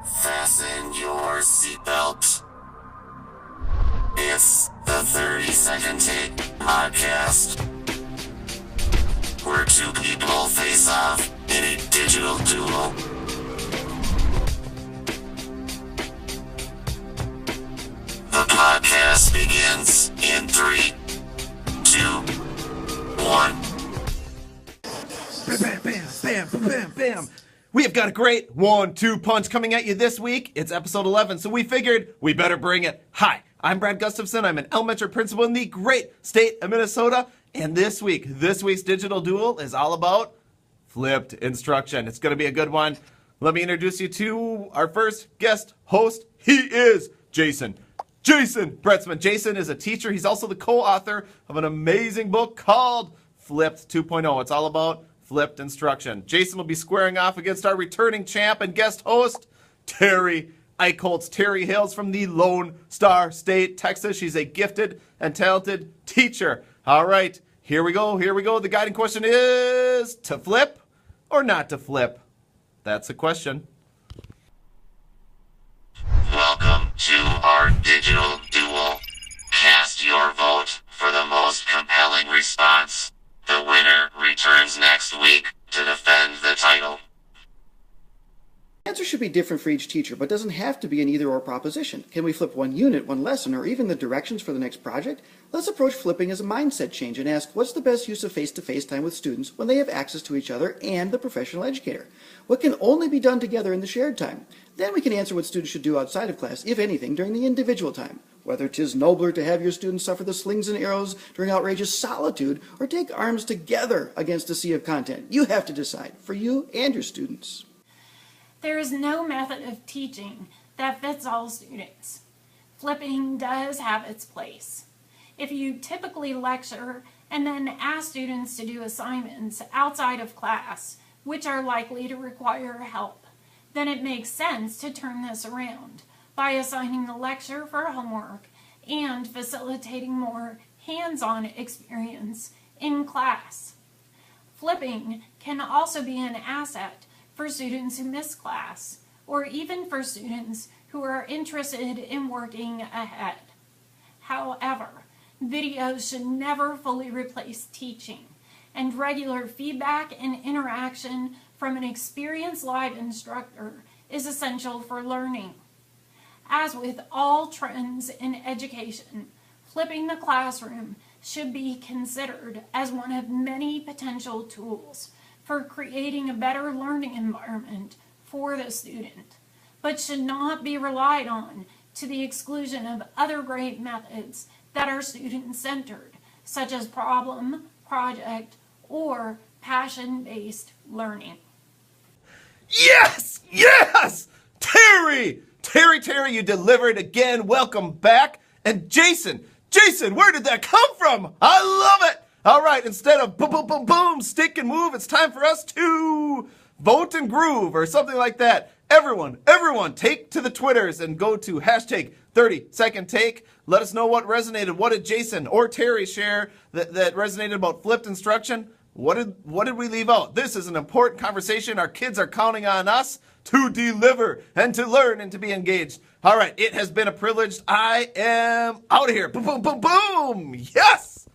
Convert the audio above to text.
Fasten your seatbelt. It's the 30-second take podcast, where two people face off in a digital duel. The podcast begins in 3, 2, 1. Bam, bam, bam, bam, bam, bam. We have got a great 1-2 punch coming at you this week. It's episode 11, so we figured we better bring it. Hi, I'm Brad Gustafson. I'm an elementary principal in the great state of Minnesota. And this week's digital duel is all about flipped instruction. It's going to be a good one. Let me introduce you to our first guest host. He is Jason Bretzman. Jason is a teacher. He's also the co-author of an amazing book called Flipped 2.0. It's all about flipped instruction. Jason will be squaring off against our returning champ and guest host, Terry Eichholz. Terry hails from the Lone Star State, Texas. She's a gifted and talented teacher. All right, here we go. The guiding question is to flip or not to flip? That's the question. Welcome to our digital duel. Cast your vote for the most compelling response. The winner returns next week to defend the title. The answer should be different for each teacher, but doesn't have to be an either-or proposition. Can we flip one unit, one lesson, or even the directions for the next project? Let's approach flipping as a mindset change and ask, what's the best use of face-to-face time with students when they have access to each other and the professional educator? What can only be done together in the shared time? Then we can answer what students should do outside of class, if anything, during the individual time. Whether 'tis nobler to have your students suffer the slings and arrows during outrageous solitude, or take arms together against a sea of content. You have to decide, for you and your students. There is no method of teaching that fits all students. Flipping does have its place. If you typically lecture and then ask students to do assignments outside of class, which are likely to require help, then it makes sense to turn this around by assigning the lecture for homework and facilitating more hands-on experience in class. Flipping can also be an asset for students who miss class, or even for students who are interested in working ahead. However, videos should never fully replace teaching, and regular feedback and interaction from an experienced live instructor is essential for learning. As with all trends in education, flipping the classroom should be considered as one of many potential tools for creating a better learning environment for the student, but should not be relied on to the exclusion of other great methods that are student-centered, such as problem, project, or passion-based learning. Yes! Terry, you delivered again. Welcome back. And Jason, where did that come from? I love it. All right, instead of boom, boom, boom, boom, stick and move, it's time for us to vote and groove or something like that. Everyone, take to the Twitters and go to hashtag 30-second take. Let us know what resonated. What did Jason or Terry share that resonated about flipped instruction? What did we leave out? This is an important conversation. Our kids are counting on us to deliver and to learn and to be engaged. All right, it has been a privilege. I am out of here. Boom, boom, boom, boom. Yes!